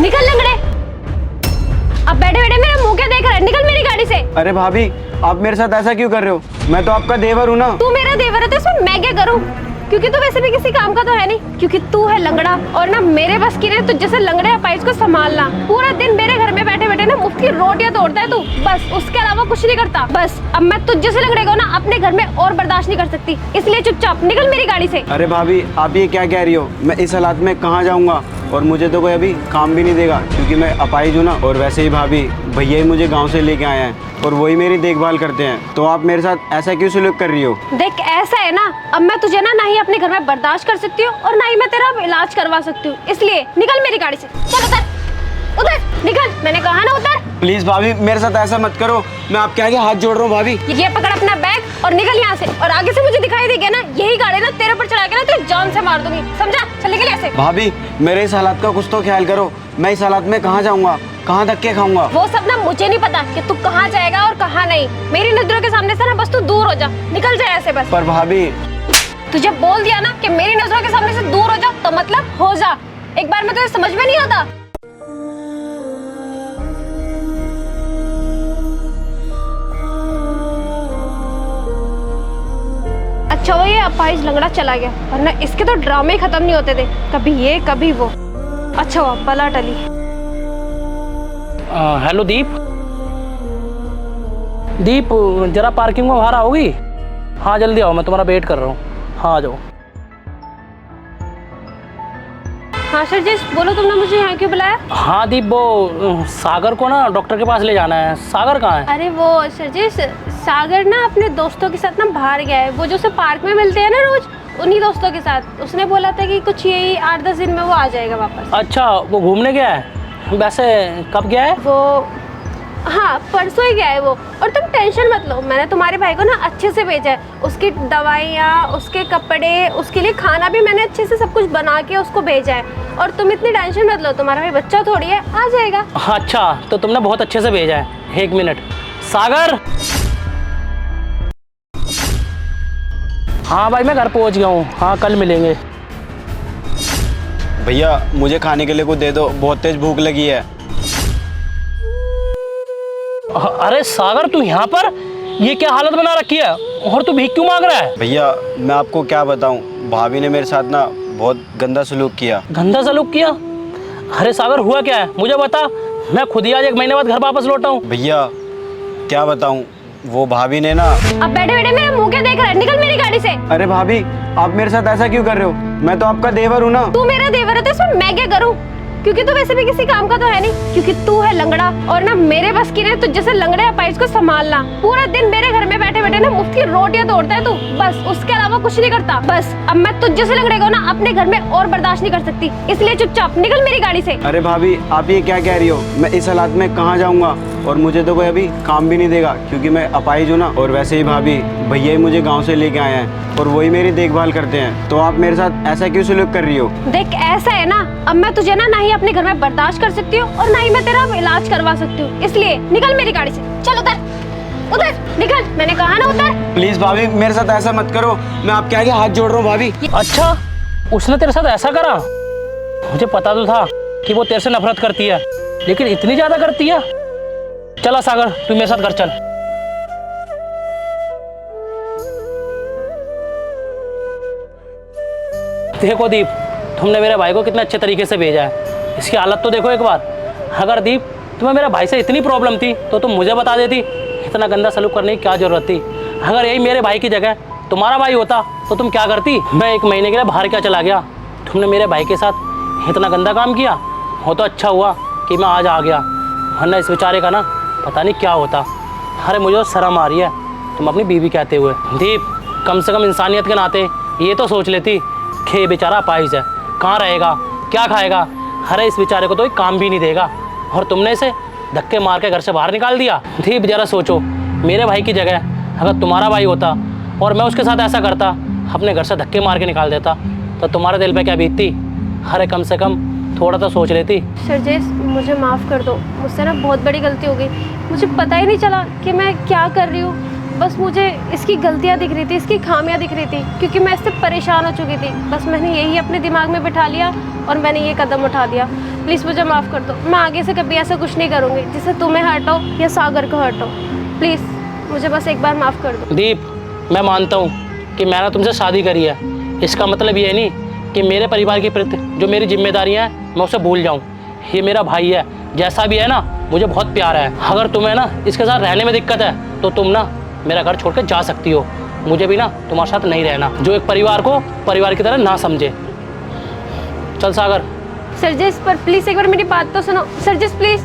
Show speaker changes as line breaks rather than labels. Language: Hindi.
निकल लंगड़े। अब बैठे बैठे मेरा मुंह क्या देख रहा है? निकल मेरी गाड़ी से।
अरे भाभी, आप मेरे साथ ऐसा क्यों कर रहे हो? मैं तो आपका देवर हूँ ना।
तू मेरा देवर है तो इसमें मैं क्या करूं? क्योंकि तू वैसे भी किसी काम का तो है नहीं, क्योंकि तू है लंगड़ा। और ना मेरे बस की नहीं, तू जैसे लंगड़े अपाइज को संभालना। पूरा दिन मेरे घर में बैठे बैठे ना मुफ्त की रोटियां तोड़ता है तू, बस उसके अलावा कुछ नहीं करता। बस अब मैं तुझ जैसे लंगड़े को ना अपने घर में और बर्दाश्त नहीं कर सकती, इसलिए चुपचाप निकल मेरी गाड़ी से।
अरे भाभी, आप ये क्या कह रही हो? मैं इस हालात में कहाँ जाऊँगा? और मुझे तो कोई अभी काम भी नहीं देगा क्योंकि मैं अपाइज हूँ ना। और वैसे ही भाभी, भैया ही मुझे गाँव से लेके आए हैं और वही मेरी देखभाल करते हैं। तो आप मेरे साथ ऐसा क्यों सलूक कर रही हो?
देख ऐसा है ना, अब मैं तुझे ना ही अपने घर में बर्दाश्त कर सकती हूँ और ना ही मैं तेरा इलाज करवा सकती हूँ, इसलिए निकल मेरी गाड़ी से। चल उतर, उतर, निकल, मैंने कहा ना उतर।
प्लीज भाभी, मेरे साथ ऐसा मत करो। मैं आपके आगे हाथ जोड़ रहा हूँ भाभी।
ये पकड़ अपना बैग और निकल यहाँ से। और आगे से मुझे दिखाई देगी ना यही गाड़ी ना तेरे ऊपर चढ़ा के ना तुझे जान से मार दूंगी, समझा? चल निकल यहाँ से।
भाभी, मेरे इस हालात का कुछ तो ख्याल करो। मैं इस हालात में कहाँ जाऊँगा, कहाँ धक्के खाऊंगा?
वो सब ना मुझे नहीं पता कि तू कहाँ जाएगा और कहाँ नहीं। मेरी नजरों के सामने से ना बस तू दूर हो जा, निकल जा ऐसे बस।
पर भाभी,
तुझे बोल दिया ना कि मेरी नजरों के सामने से दूर हो जा, तो मतलब हो जा। एक बार में तुझे समझ में नहीं आता। अच्छा वो ये अपाइज लंगड़ा चला गया, वरना इसके तो ड्रामे खत्म नहीं होते थे, कभी ये कभी वो। अच्छा हुआ बला टली।
हेलो दीप। दीप, जरा पार्किंग में बाहर आओगी? हाँ जल्दी आओ, मैं तुम्हारा वेट कर रहा हूँ। हाँ आ जाओ।
हाँ सर जी, बोलो तुमने मुझे यहाँ क्यों बुलाया?
हाँ दीप, वो सागर को ना डॉक्टर के पास ले जाना है। सागर कहाँ है?
अरे वो सर जी, सागर ना अपने दोस्तों के साथ ना बाहर गया है। वो जो उसे पार्क में मिलते हैं ना रोज, उन्हीं दोस्तों के साथ। उसने बोला था कि कुछ यही 8-10 दिन में वो आ जाएगा वापस।
अच्छा, वो घूमने गया है? वैसे कब गया है?
वो हाँ परसों ही गया है वो। और तुम टेंशन मत लो, मैंने तुम्हारे भाई को ना अच्छे से भेजा है। उसकी दवाइयाँ, उसके कपड़े, उसके लिए खाना भी मैंने अच्छे से सब कुछ बना के उसको भेजा है। और तुम इतनी टेंशन मत लो, तुम्हारा भाई बच्चा थोड़ी है, आ जाएगा।
अच्छा, तो तुमने बहुत अच्छे से भेजा है। एक मिनट। सागर। हाँ भाई, मैं घर पहुँच गया हूँ। हाँ कल मिलेंगे।
भैया मुझे खाने के लिए कुछ दे दो, बहुत तेज भूख लगी है।
अरे सागर, तू यहाँ पर? ये क्या हालत बना रखी है? और तू भीख क्यों मांग रहा है?
भैया मैं आपको क्या बताऊं, भाभी ने मेरे साथ ना बहुत गंदा सलूक किया।
गंदा सलूक किया? अरे सागर, हुआ क्या है मुझे बता। मैं खुद ही आज 1 महीने बाद घर वापस लौटा हूँ।
भैया क्या बताऊं, वो भाभी ने ना।
अब बैठे बैठे मेरा मुंह क्या देख रहा है? निकल मेरी गाड़ी से।
अरे भाभी, आप मेरे साथ ऐसा क्यों कर रहे हो? मैं तो आपका देवर हूँ ना।
तू मेरा देवर है तो इसमें मैं क्या करूं? क्योंकि तू वैसे भी किसी काम का तो है नहीं, क्योंकि तू है लंगड़ा। और ना मेरे बस की नहीं, तू जैसे लंगड़े अपाइज को संभालना। पूरा दिन मेरे घर में बैठे बैठे ना मुफ्त की रोटियां तोड़ता है तू, बस उसके अलावा कुछ नहीं करता। बस अब मैं तुझ जैसे लंगड़े को ना अपने घर में और बर्दाश्त नहीं कर सकती, इसलिए चुपचाप निकल मेरी गाड़ी से।
अरे भाभी, आप ये क्या कह रही हो? मैं इस हालात में कहाँ जाऊँगा? और मुझे तो कोई अभी काम भी नहीं देगा क्योंकि मैं अपाइज हूँ ना। और वैसे ही भाभी, भैया ही मुझे गाँव से लेके आए हैं और वही मेरी देखभाल करते हैं। तो आप मेरे साथ ऐसा क्यों सलूक कर रही हो?
देख ऐसा है ना, अब मैं तुझे ना ही अपने घर में बर्दाश्त कर सकती हूँ और ना ही मैं तेरा इलाज करवा सकती हूँ, इसलिए निकल मेरी गाड़ी से। चल उतर, उतर, निकल, मैंने कहा ना उतर।
प्लीज भाभी, मेरे साथ ऐसा मत करो। मैं आपके आगे हाथ जोड़ रहा हूँ भाभी।
अच्छा, उसने तेरे साथ ऐसा करा? मुझे पता तो था कि वो तेरे से नफरत करती है, लेकिन इतनी ज्यादा करती है? चला सागर, तू मेरे साथ घर चल। देखो दीप, तुमने मेरे भाई को कितने अच्छे तरीके से भेजा है। इसकी हालत तो देखो एक बार। अगर दीप तुम्हें मेरे भाई से इतनी प्रॉब्लम थी तो तुम मुझे बता देती। इतना गंदा सलूक करने की क्या जरूरत थी? अगर यही मेरे भाई की जगह तुम्हारा भाई होता तो तुम क्या करती? मैं 1 महीने के लिए बाहर क्या चला गया, तुमने मेरे भाई के साथ इतना गंदा काम किया। हो तो अच्छा हुआ कि मैं आज आ गया, वरना इस बेचारे का ना पता नहीं क्या होता। अरे मुझे तो शर्म आ रही है तुम अपनी बीवी कहते हुए। दीप, कम से कम इंसानियत के नाते ये तो सोच लेती कि ये बेचारा अपाहिज है, कहाँ रहेगा, क्या खाएगा। अरे इस बेचारे को तो एक काम भी नहीं देगा और तुमने इसे धक्के मार के घर से बाहर निकाल दिया। दीप जरा सोचो, मेरे भाई की जगह अगर तुम्हारा भाई होता और मैं उसके साथ ऐसा करता, अपने घर से धक्के मार के निकाल देता, तो तुम्हारे दिल पे क्या बीतती? अरे कम से कम थोड़ा तो सोच लेती।
सरजेश, मुझे माफ़ कर दो, मुझसे ना बहुत बड़ी गलती हो गई। मुझे पता ही नहीं चला कि मैं क्या कर रही हूँ। बस मुझे इसकी गलतियाँ दिख रही थी, इसकी खामियां दिख रही थी, क्योंकि मैं इससे परेशान हो चुकी थी। बस मैंने यही अपने दिमाग में बिठा लिया और मैंने ये कदम उठा दिया। प्लीज़ मुझे माफ़ कर दो। मैं आगे से कभी ऐसा कुछ नहीं करूँगी जिससे तुम्हें हर्ट हो या सागर को हर्ट हो। प्लीज़ मुझे बस एक बार माफ़ कर दो।
दीप, मैं मानता हूँ कि मैंने तुमसे शादी करी है, इसका मतलब ये नहीं कि मेरे परिवार के प्रति जो मेरी जिम्मेदारियाँ हैं मैं उसे भूल जाऊँ। ये मेरा भाई है, जैसा भी है ना, मुझे बहुत प्यार है। अगर तुम्हें ना इसके साथ रहने में दिक्कत है तो तुम ना मेरा घर छोड़ कर जा सकती हो। मुझे भी ना तुम्हारे साथ नहीं रहना, जो एक परिवार को परिवार की तरह ना समझे। चल सागर।
सरजिस, पर प्लीज़ एक बार मेरी बात तो सुनो। सरजिस प्लीज़।